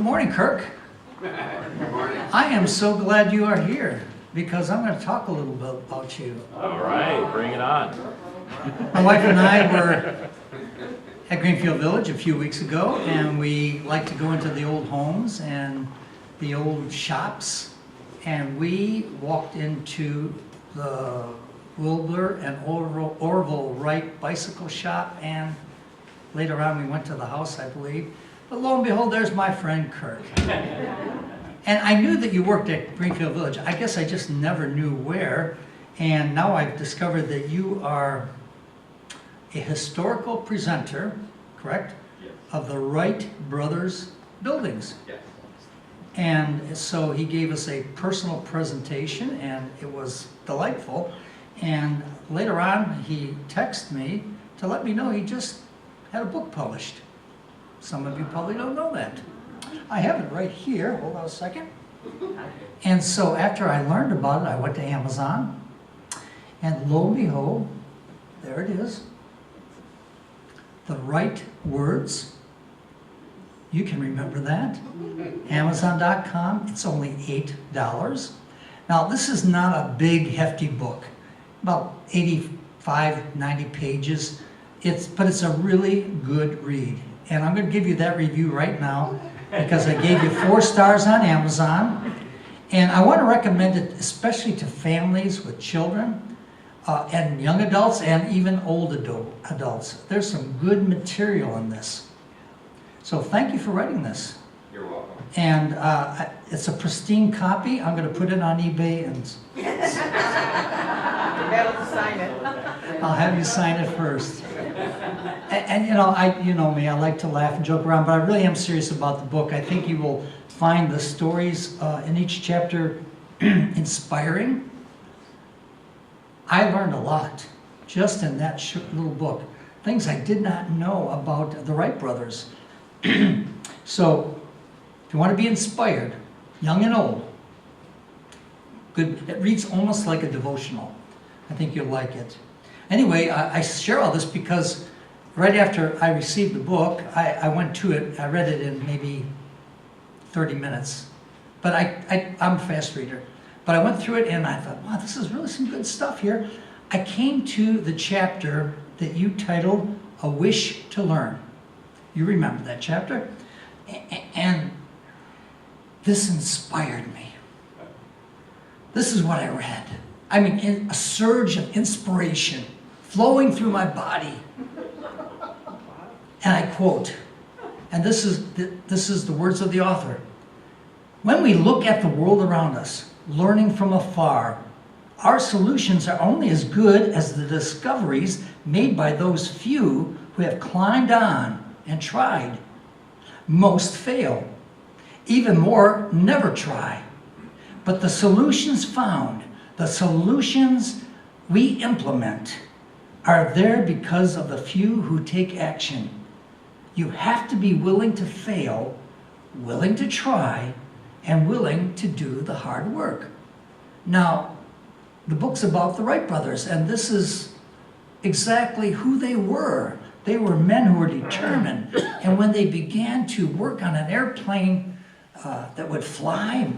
morning, Kirk. Good morning. I am so glad you are here because I'm going to talk a little bit about you. All right, bring it on. My wife and I were at Greenfield Village a few weeks ago, and we like to go into the old homes and the old shops, and we walked into the Wilbur and Orville Wright bicycle shop, and later on we went to the house, I believe. But lo and behold, there's my friend Kirk. And I knew that you worked at Greenfield Village. I guess I just never knew where. And now I've discovered that you are a historical presenter, correct? Yes. Of the Wright brothers buildings. Yes. And so he gave us a personal presentation, and it was delightful. And later on, he texted me to let me know he just had a book published. Some of you probably don't know that. I have it right here. Hold on a second. And so after I learned about it, I went to Amazon, and lo and behold, there it is. The Right Words. You can remember that. Amazon.com. It's only $8. Now, this is not a big, hefty book. About 85, 90 pages. But it's a really good read. And I'm going to give you that review right now because I gave you 4 stars on Amazon. And I want to recommend it especially to families with children and young adults and even old adults. There's some good material in this. So thank you for writing this. You're welcome. And it's a pristine copy. I'm going to put it on eBay and Sign it. I'll have you sign it first. And you know me, I like to laugh and joke around, but I really am serious about the book. I think you will find the stories in each chapter inspiring. I learned a lot just in that little book. Things I did not know about the Wright brothers. So, if you want to be inspired, young and old, good. It reads almost like a devotional. I think you'll like it. Anyway, I share all this because right after I received the book, I went to it. I read it in maybe 30 minutes. But I'm a fast reader. But I went through it and I thought, wow, this is really some good stuff here. I came to the chapter that you titled, A Wish to Learn. You remember that chapter? And this inspired me. This is what I read. I mean, a surge of inspiration flowing through my body. And I quote, and this is the words of the author. When we look at the world around us, learning from afar, our solutions are only as good as the discoveries made by those few who have climbed on and tried. Most fail. Even more never try. But the solutions found, the solutions we implement, are there because of the few who take action. You have to be willing to fail, willing to try, and willing to do the hard work. Now, the book's about the Wright brothers, and this is exactly who they were. They were men who were determined, and when they began to work on an airplane that would fly,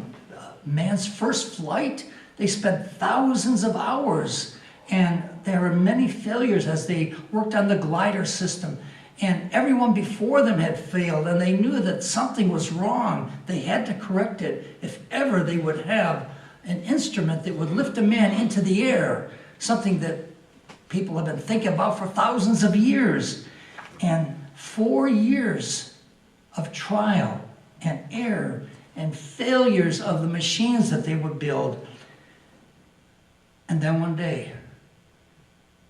man's first flight, they spent thousands of hours, and there were many failures as they worked on the glider system. And everyone before them had failed, and they knew that something was wrong. They had to correct it if ever they would have an instrument that would lift a man into the air, something that people have been thinking about for thousands of years. And 4 years of trial and error and failures of the machines that they would build. And then one day,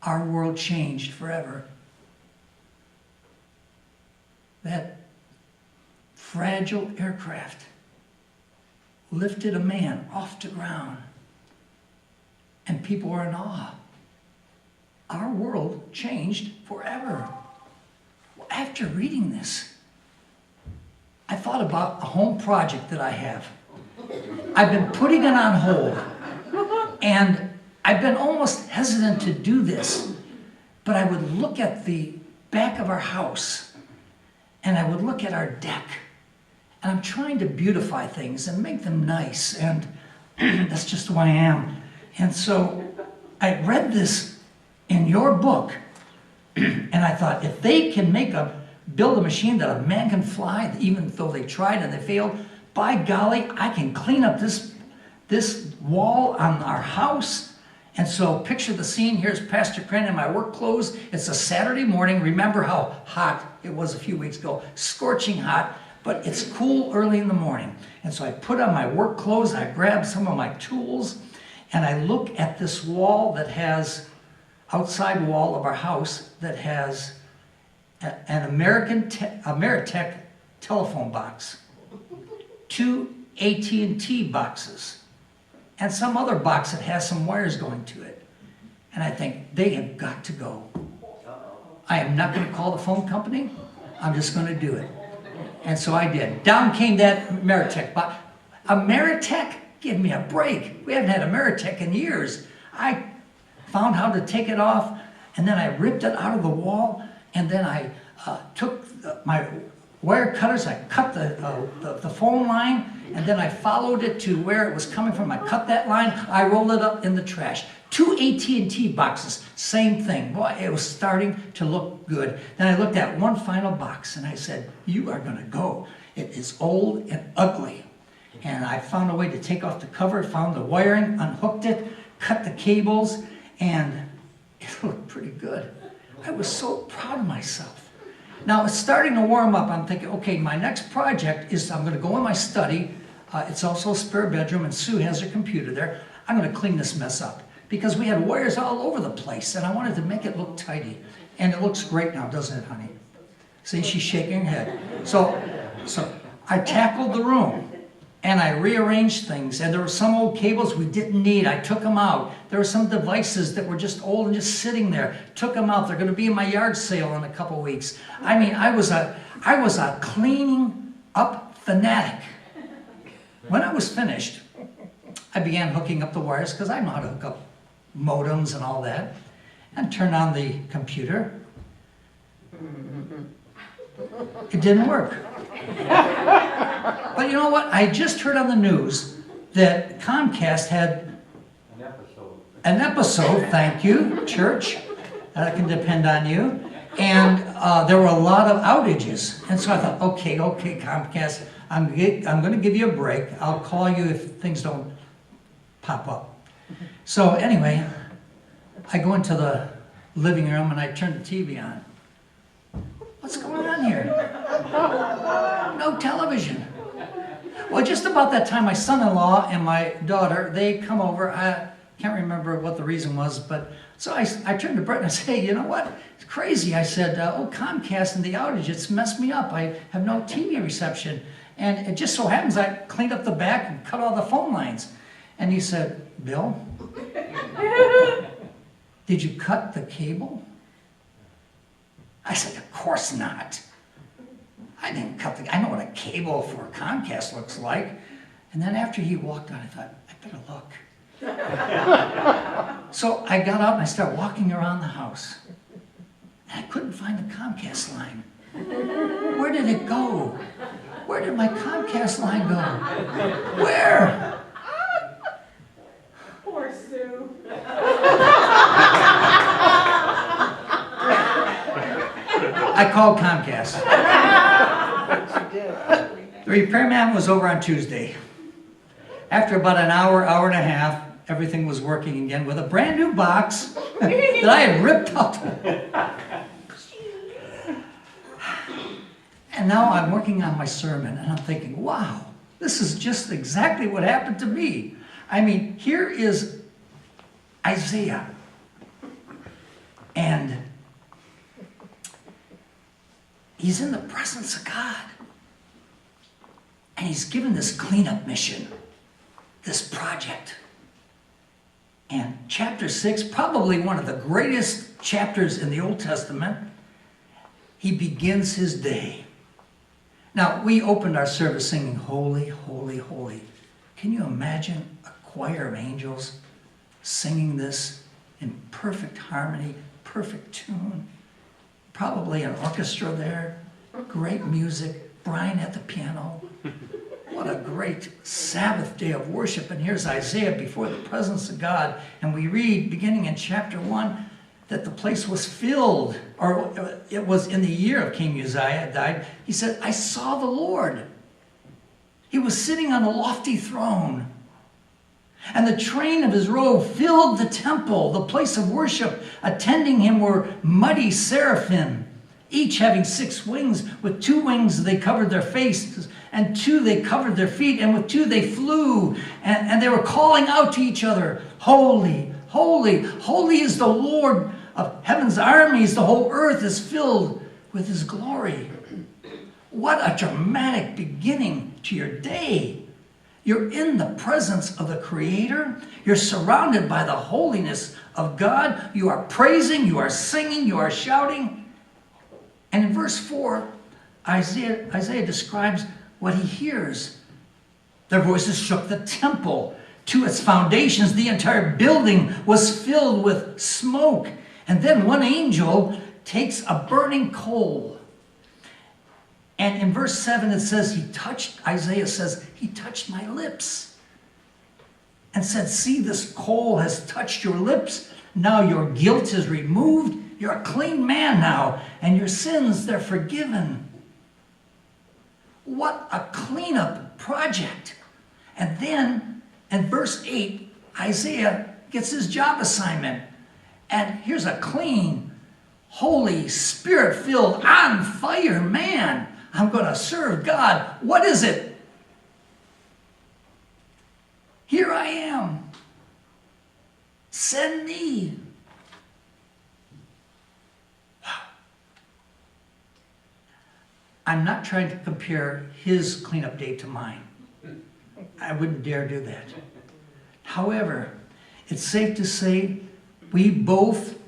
our world changed forever. That fragile aircraft lifted a man off the ground, and people were in awe. Our world changed forever. Well, after reading this, I thought about a home project that I have. I've been putting it on hold, and I've been almost hesitant to do this, but I would look at the back of our house, and I would look at our deck, And I'm trying to beautify things and make them nice, and that's just who I am. And so I read this in your book, and I thought, if they can build a machine that a man can fly, even though they tried and they failed, by golly, I can clean up this wall on our house. And so picture the scene. Here's Pastor Kren in my work clothes. It's a Saturday morning. Remember how hot it was a few weeks ago. Scorching hot, but it's cool early in the morning. And so I put on my work clothes, I grab some of my tools, and I look at this wall that has, outside wall of our house, that has an Ameritech telephone box, 2 AT&T boxes, and some other box that has some wires going to it. And I think, they have got to go. I am not going to call the phone company. I'm just going to do it. And so I did. Down came that Ameritech box. Ameritech? Give me a break. We haven't had Ameritech in years. I found how to take it off, and then I ripped it out of the wall, and then I took my wire cutters, I cut the phone line, and then I followed it to where it was coming from. I cut that line, I rolled it up in the trash. 2 AT&T boxes, same thing. Boy, it was starting to look good. Then I looked at one final box and I said, you are gonna go. It is old and ugly. And I found a way to take off the cover, found the wiring, unhooked it, cut the cables, and it looked pretty good. I was so proud of myself. Now it's starting to warm up. I'm thinking, okay, my next project is I'm gonna go in my study. It's also a spare bedroom, and Sue has her computer there. I'm gonna clean this mess up, because we had wires all over the place, and I wanted to make it look tidy. And it looks great now, doesn't it, honey? See, she's shaking her head. So I tackled the room, and I rearranged things, and there were some old cables we didn't need. I took them out. There were some devices that were just old and just sitting there. Took them out. They're going to be in my yard sale in a couple weeks. I mean, I was a cleaning up fanatic. When I was finished, I began hooking up the wires, because I know how to hook up modems and all that, and turned on the computer. It didn't work. But you know what? I just heard on the news that Comcast had an episode, thank you, church, that I can depend on you, and there were a lot of outages. And so I thought, okay, Comcast, I'm going to give you a break. I'll call you if things don't pop up. So anyway, I go into the living room and I turn the TV on. What's going on here? No television. Well, just about that time, my son-in-law and my daughter, they come over. I can't remember what the reason was, but so I turned to Brett and I said, hey, you know what? It's crazy. I said, oh, Comcast and the outage, it's messed me up. I have no TV reception. And it just so happens I cleaned up the back and cut all the phone lines. And he said, Bill, did you cut the cable? I said, of course not. I didn't cut I know what a cable for Comcast looks like. And then after he walked out, I thought, I better look. So I got out and I started walking around the house. And I couldn't find the Comcast line. Where did it go? Where did my Comcast line go? Where? Poor Sue. I called Comcast. The repairman was over on Tuesday. After about an hour and a half, everything was working again with a brand new box that I had ripped out. And now I'm working on my sermon and I'm thinking, wow, this is just exactly what happened to me. I mean, here is Isaiah. And he's in the presence of God. And he's given this cleanup mission, this project. And chapter 6, probably one of the greatest chapters in the Old Testament, he begins his day. Now, we opened our service singing, Holy, Holy, Holy. Can you imagine a choir of angels singing this in perfect harmony, perfect tune? Probably an orchestra there, great music, Brian at the piano. What a great Sabbath day of worship. And here's Isaiah before the presence of God. And we read, beginning in chapter 1, that the place was filled, or it was in the year of King Uzziah died. He said, I saw the Lord. He was sitting on a lofty throne. And the train of his robe filled the temple, the place of worship. Attending him were mighty seraphim, each having 6 wings. With 2 wings they covered their faces, and 2 they covered their feet, and with 2 they flew. And they were calling out to each other, Holy, holy, holy is the Lord of heaven's armies. The whole earth is filled with his glory. What a dramatic beginning to your day. You're in the presence of the Creator. You're surrounded by the holiness of God. You are praising, you are singing, you are shouting. And in verse 4, Isaiah describes what he hears. Their voices shook the temple to its foundations. The entire building was filled with smoke. And then one angel takes a burning coal. And in verse 7 it says, Isaiah says, he touched my lips. And said, see, this coal has touched your lips. Now your guilt is removed. You're a clean man now. And your sins, they're forgiven. What a cleanup project. And then in verse 8, Isaiah gets his job assignment. And here's a clean, Holy Spirit-filled, on fire man. I'm going to serve God. What is it? Here I am. Send me. Wow. I'm not trying to compare his cleanup day to mine. I wouldn't dare do that. However, it's safe to say we both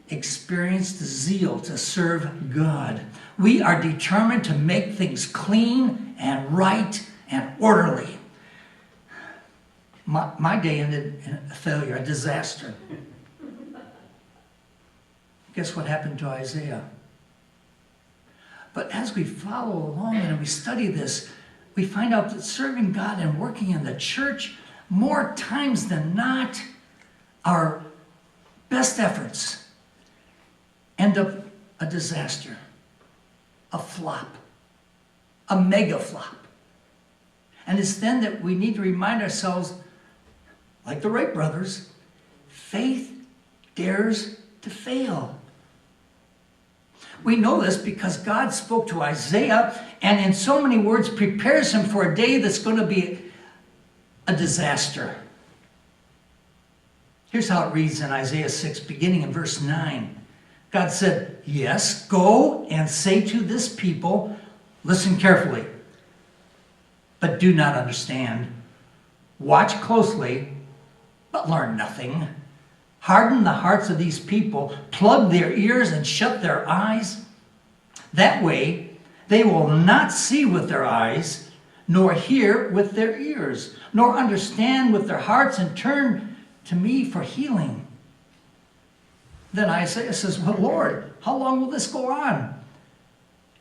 experienced the zeal to serve God. We are determined to make things clean and right and orderly. My day ended in a failure, a disaster. Guess what happened to Isaiah? But as we follow along and we study this, we find out that serving God and working in the church, more times than not, our best efforts end up a disaster, a flop, a mega flop. And it's then that we need to remind ourselves, like the Wright brothers, faith dares to fail. We know this because God spoke to Isaiah and in so many words prepares him for a day that's going to be a disaster. Here's how it reads in Isaiah 6, beginning in verse 9. God said, yes, go and say to this people, listen carefully, but do not understand. Watch closely, but learn nothing. Harden the hearts of these people, plug their ears and shut their eyes. That way, they will not see with their eyes, nor hear with their ears, nor understand with their hearts and turn to me for healing. Then Isaiah says, well, Lord, how long will this go on?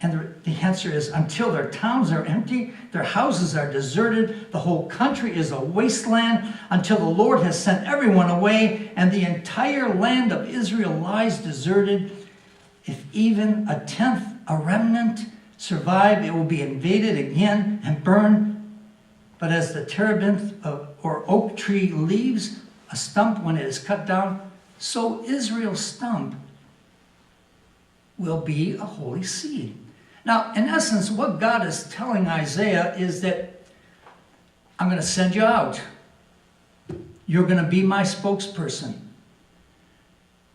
And the answer is, until their towns are empty, their houses are deserted, the whole country is a wasteland, until the Lord has sent everyone away, and the entire land of Israel lies deserted. If even a tenth, a remnant, survive, it will be invaded again and burned. But as the terebinth or oak tree leaves a stump when it is cut down, so Israel's stump will be a holy seed. Now, in essence, what God is telling Isaiah is that I'm going to send you out. You're going to be my spokesperson.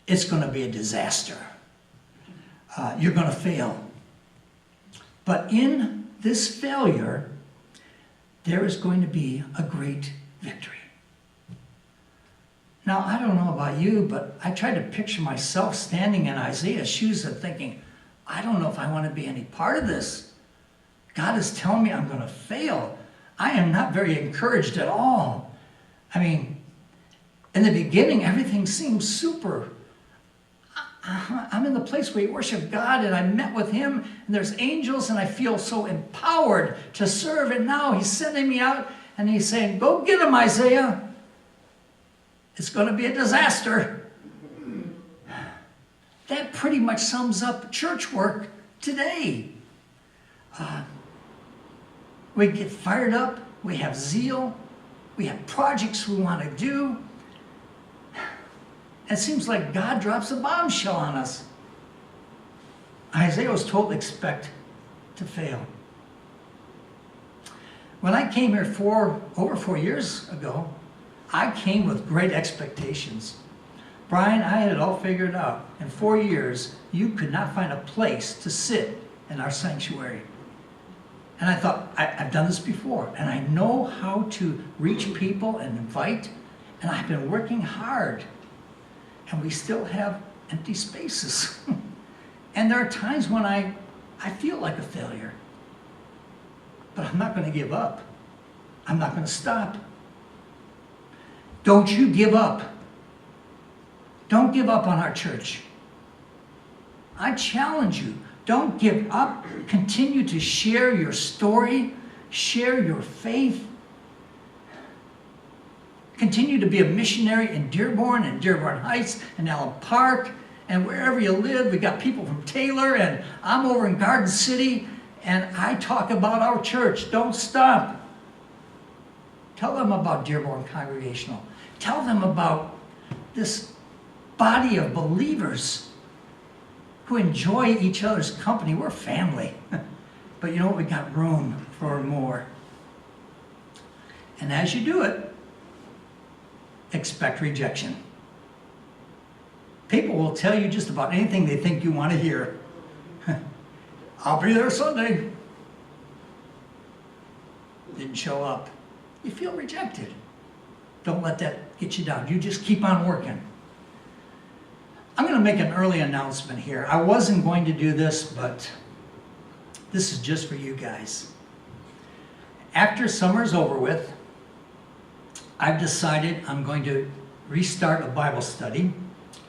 It's going to be a disaster. You're going to fail. But in this failure, there is going to be a great victory. Now, I don't know about you, but I try to picture myself standing in Isaiah's shoes and thinking, I don't know if I want to be any part of this. God is telling me I'm going to fail. I am not very encouraged at all. I mean, in the beginning, everything seemed super. I'm in the place where you worship God, and I met with him, and there's angels, and I feel so empowered to serve. And now he's sending me out, and he's saying, go get him, Isaiah. It's going to be a disaster. That pretty much sums up church work today. We get fired up. We have zeal. We have projects we want to do. It seems like God drops a bombshell on us. Isaiah was told to expect to fail. When I came here over 4 years ago, I came with great expectations. Brian, I had it all figured out. In 4 years, you could not find a place to sit in our sanctuary. And I thought, I've done this before, and I know how to reach people and invite, and I've been working hard. And we still have empty spaces. And there are times when I feel like a failure. But I'm not going to give up. I'm not going to stop. Don't you give up. Don't give up on our church. I challenge you. Don't give up. Continue to share your story. Share your faith. Continue to be a missionary in Dearborn and Dearborn Heights and Allen Park and wherever you live. We got people from Taylor, and I'm over in Garden City, and I talk about our church. Don't stop. Tell them about Dearborn Congregational. Tell them about this body of believers who enjoy each other's company. We're family. But you know what? We got room for more. And as you do it, expect rejection. People will tell you just about anything they think you want to hear. I'll be there Sunday. Didn't show up. You feel rejected. Don't let that get you down. You just keep on working. I'm going to make an early announcement here. I wasn't going to do this, but this is just for you guys. After summer's over with, I've decided I'm going to restart a Bible study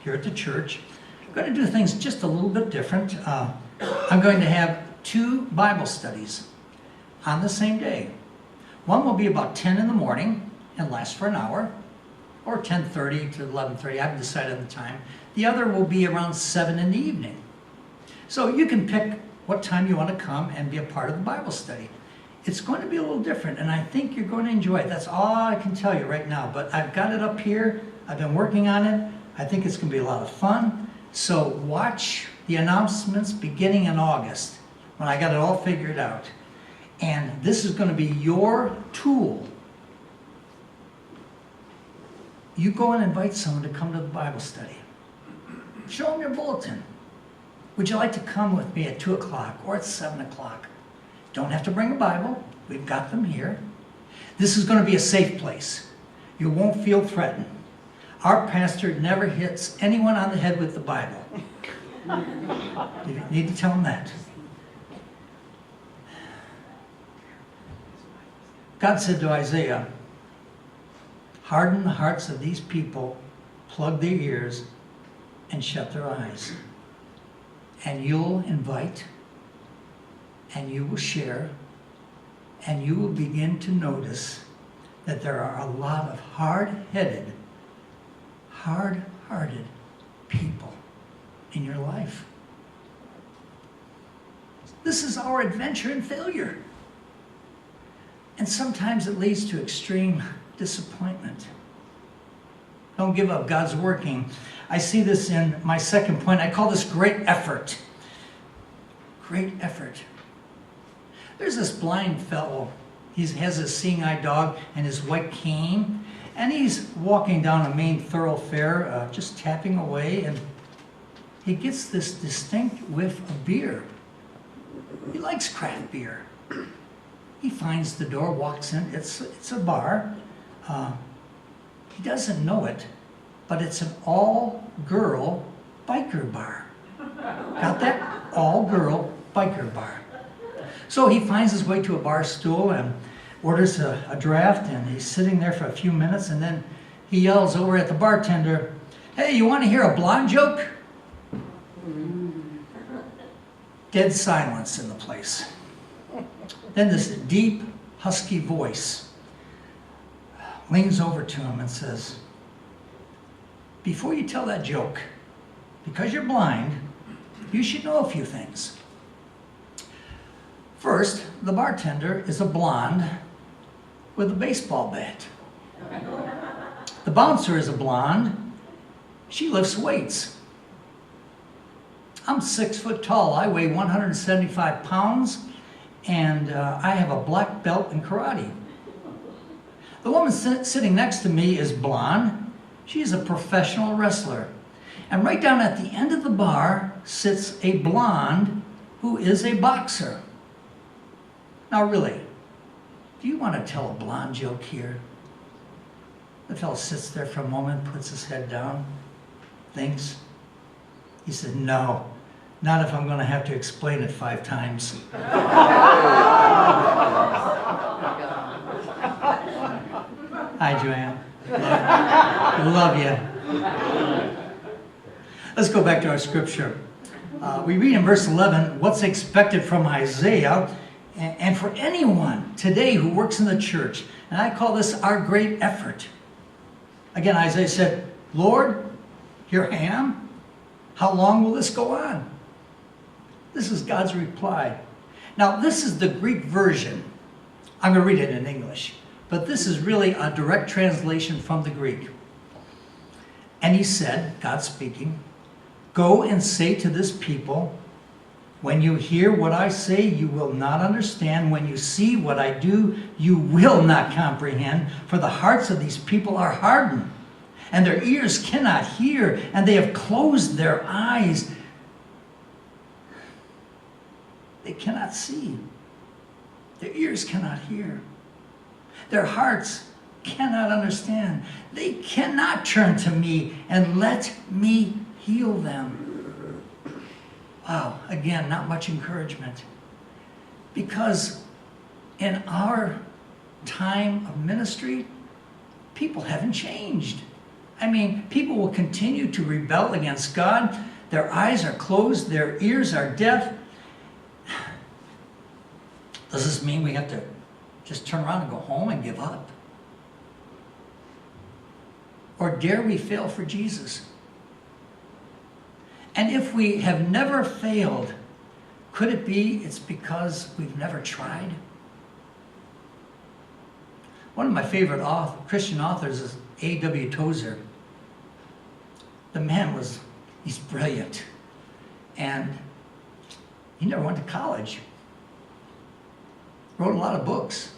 here at the church. I'm going to do things just a little bit different. I'm going to have 2 Bible studies on the same day. One will be about 10 in the morning and last for an hour, or 10:30 to 11:30. I haven't decided on the time. The other will be around 7 in the evening. So you can pick what time you want to come and be a part of the Bible study. It's going to be a little different, and I think you're going to enjoy it. That's all I can tell you right now. But I've got it up here. I've been working on it. I think it's going to be a lot of fun. So watch the announcements beginning in August when I got it all figured out. And this is going to be your tool. You go and invite someone to come to the Bible study. Show them your bulletin. Would you like to come with me at 2 o'clock or at 7 o'clock? Don't have to bring a Bible. We've got them here. This is going to be a safe place. You won't feel threatened. Our pastor never hits anyone on the head with the Bible. You need to tell him that. God said to Isaiah, harden the hearts of these people, plug their ears, and shut their eyes. And you'll invite, and you will share, and you will begin to notice that there are a lot of hard-headed, hard-hearted people in your life. This is our adventure in failure. And sometimes it leads to extreme disappointment. Don't give up. God's working. I see this in my second point. I call this great effort. Great effort. There's this blind fellow. He has a seeing eye dog and his white cane. And he's walking down a main thoroughfare, just tapping away. And he gets this distinct whiff of beer. He likes craft beer. He finds the door, walks in. It's a bar. He doesn't know it, but it's an all-girl biker bar. Got that? All-girl biker bar. So he finds his way to a bar stool and orders a draft, and he's sitting there for a few minutes, and then he yells over at the bartender, "Hey, you want to hear a blonde joke?" Dead silence in the place. Then this deep, husky voice leans over to him and says, before you tell that joke, because you're blind, you should know a few things. First, the bartender is a blonde with a baseball bat. The bouncer is a blonde. She lifts weights. I'm 6 foot tall. I weigh 175 pounds, and I have a black belt in karate. The woman sitting next to me is blonde. She's a professional wrestler. And right down at the end of the bar sits a blonde who is a boxer. Now really, do you want to tell a blonde joke here? The fellow sits there for a moment, puts his head down, thinks. He said, no, not if I'm going to have to explain it 5 times. Hi, Joanne. Love you. Let's go back to our scripture. We read in verse 11, what's expected from Isaiah, and for anyone today who works in the church. And I call this our great effort. Again, Isaiah said, Lord, here I am. How long will this go on? This is God's reply. Now, this is the Greek version. I'm going to read it in English. But this is really a direct translation from the Greek. And he said, God speaking, go and say to this people, when you hear what I say, you will not understand. When you see what I do, you will not comprehend. For the hearts of these people are hardened, and their ears cannot hear, and they have closed their eyes. They cannot see. Their ears cannot hear. Their hearts cannot understand. They cannot turn to me and let me heal them. Wow, again, not much encouragement. Because in our time of ministry, people haven't changed. I mean, people will continue to rebel against God. Their eyes are closed, their ears are deaf. Does this mean we have to just turn around and go home and give up? Or dare we fail for Jesus? And if we have never failed, could it be it's because we've never tried? One of my favorite Christian authors is A.W. Tozer. The man he's brilliant. And he never went to college. Wrote a lot of books.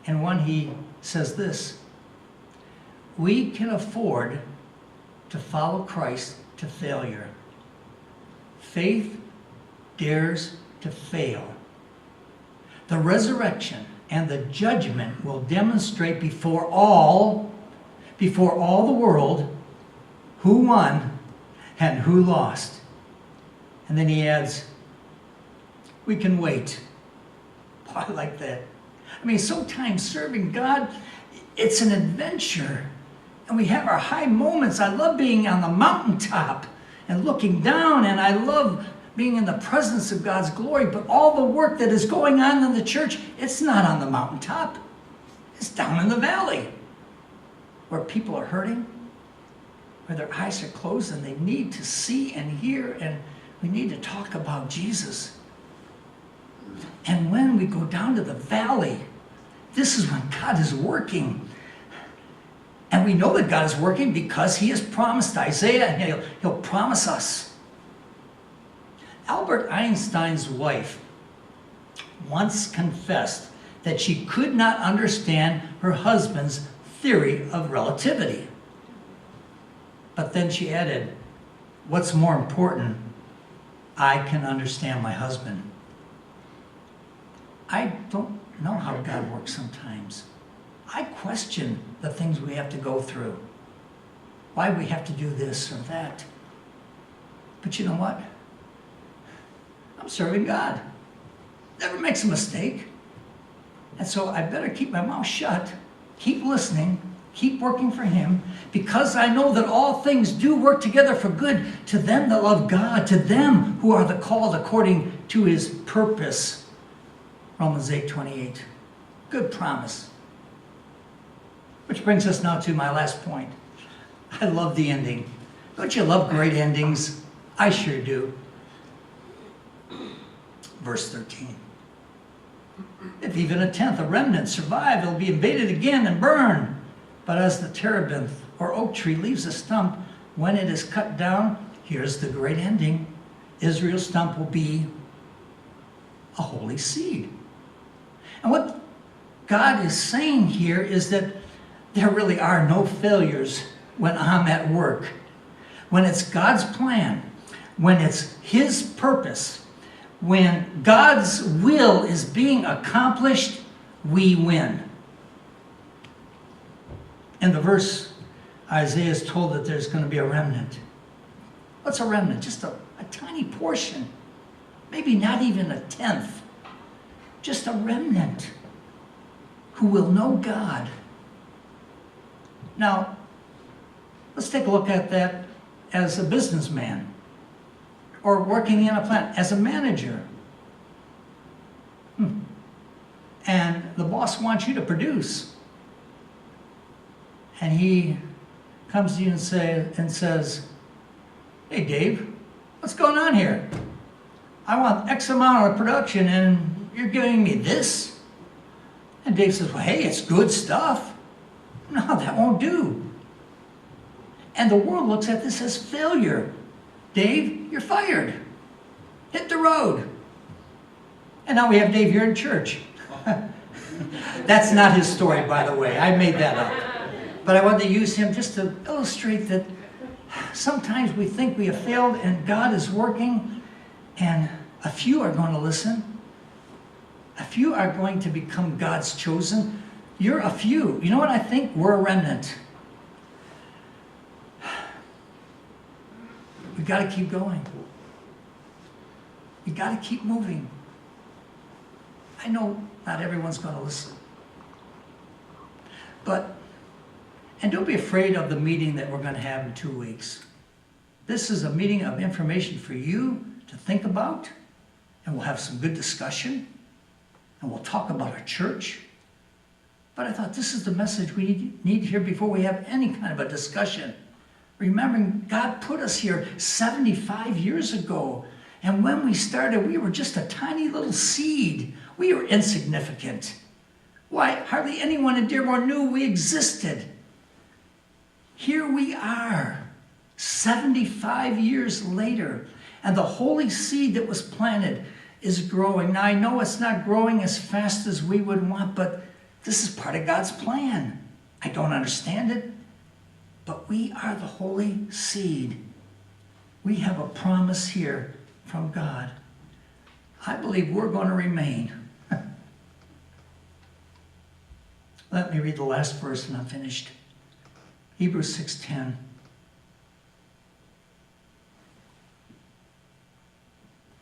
And one he says this, we can afford to follow Christ to failure. Faith dares to fail. The resurrection and the judgment will demonstrate before all the world who won and who lost. And then he adds, we can wait. Oh, I like that. I mean, sometimes serving God, it's an adventure. And we have our high moments. I love being on the mountaintop and looking down, and I love being in the presence of God's glory. But all the work that is going on in the church, it's not on the mountaintop. It's down in the valley where people are hurting, where their eyes are closed and they need to see and hear, and we need to talk about Jesus. And when we go down to the valley, this is when God is working. And we know that God is working because he has promised Isaiah, and he'll promise us. Albert Einstein's wife once confessed that she could not understand her husband's theory of relativity. But then she added, what's more important, I can understand my husband. I don't know how God works sometimes. I question the things we have to go through. Why we have to do this or that. But you know what? I'm serving God. Never makes a mistake. And so I better keep my mouth shut, keep listening, keep working for him, because I know that all things do work together for good to them that love God, to them who are the called according to his purpose. Romans 8:28. Good promise. Which brings us now to my last point. I love the ending. Don't you love great endings? I sure do. Verse 13. If even a tenth, a remnant, survive, they'll be invaded again and burned. But as the terebinth or oak tree leaves a stump, when it is cut down, here's the great ending. Israel's stump will be a holy seed. And what God is saying here is that there really are no failures when I'm at work. When it's God's plan, when it's his purpose, when God's will is being accomplished, we win. In the verse, Isaiah is told that there's going to be a remnant. What's a remnant? Just a tiny portion. Maybe not even a tenth. Just a remnant who will know God. Now, let's take a look at that as a businessman or working in a plant as a manager. And the boss wants you to produce. And he comes to you and says, hey, Dave, what's going on here? I want X amount of production and you're giving me this? And Dave says, well, hey, it's good stuff. No, that won't do. And the world looks at this as failure. Dave, you're fired. Hit the road. And now we have Dave here in church. That's not his story, by the way. I made that up. But I wanted to use him just to illustrate that sometimes we think we have failed and God is working and a few are going to listen. A few are going to become God's chosen. You're a few. You know what I think? We're a remnant. We've got to keep going. We've got to keep moving. I know not everyone's going to listen. And don't be afraid of the meeting that we're going to have in 2 weeks. This is a meeting of information for you to think about, and we'll have some good discussion, and we'll talk about our church. But I thought this is the message we need to hear before we have any kind of a discussion. Remembering God put us here 75 years ago, and when we started, we were just a tiny little seed. We were insignificant. Why, hardly anyone in Dearborn knew we existed. Here we are, 75 years later, and the holy seed that was planted is growing. Now, I know it's not growing as fast as we would want, but this is part of God's plan. I don't understand it, but we are the holy seed. We have a promise here from God. I believe we're going to remain. Let me read the last verse and I'm finished. Hebrews 6:10.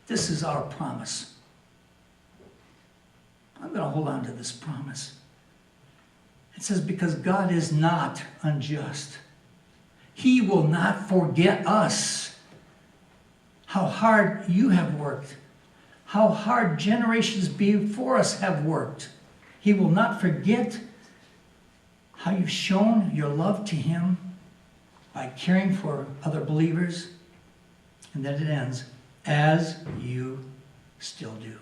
This is our promise. I'm going to hold on to this promise. It says, because God is not unjust. He will not forget us. How hard you have worked. How hard generations before us have worked. He will not forget how you've shown your love to him by caring for other believers. And then it ends, as you still do.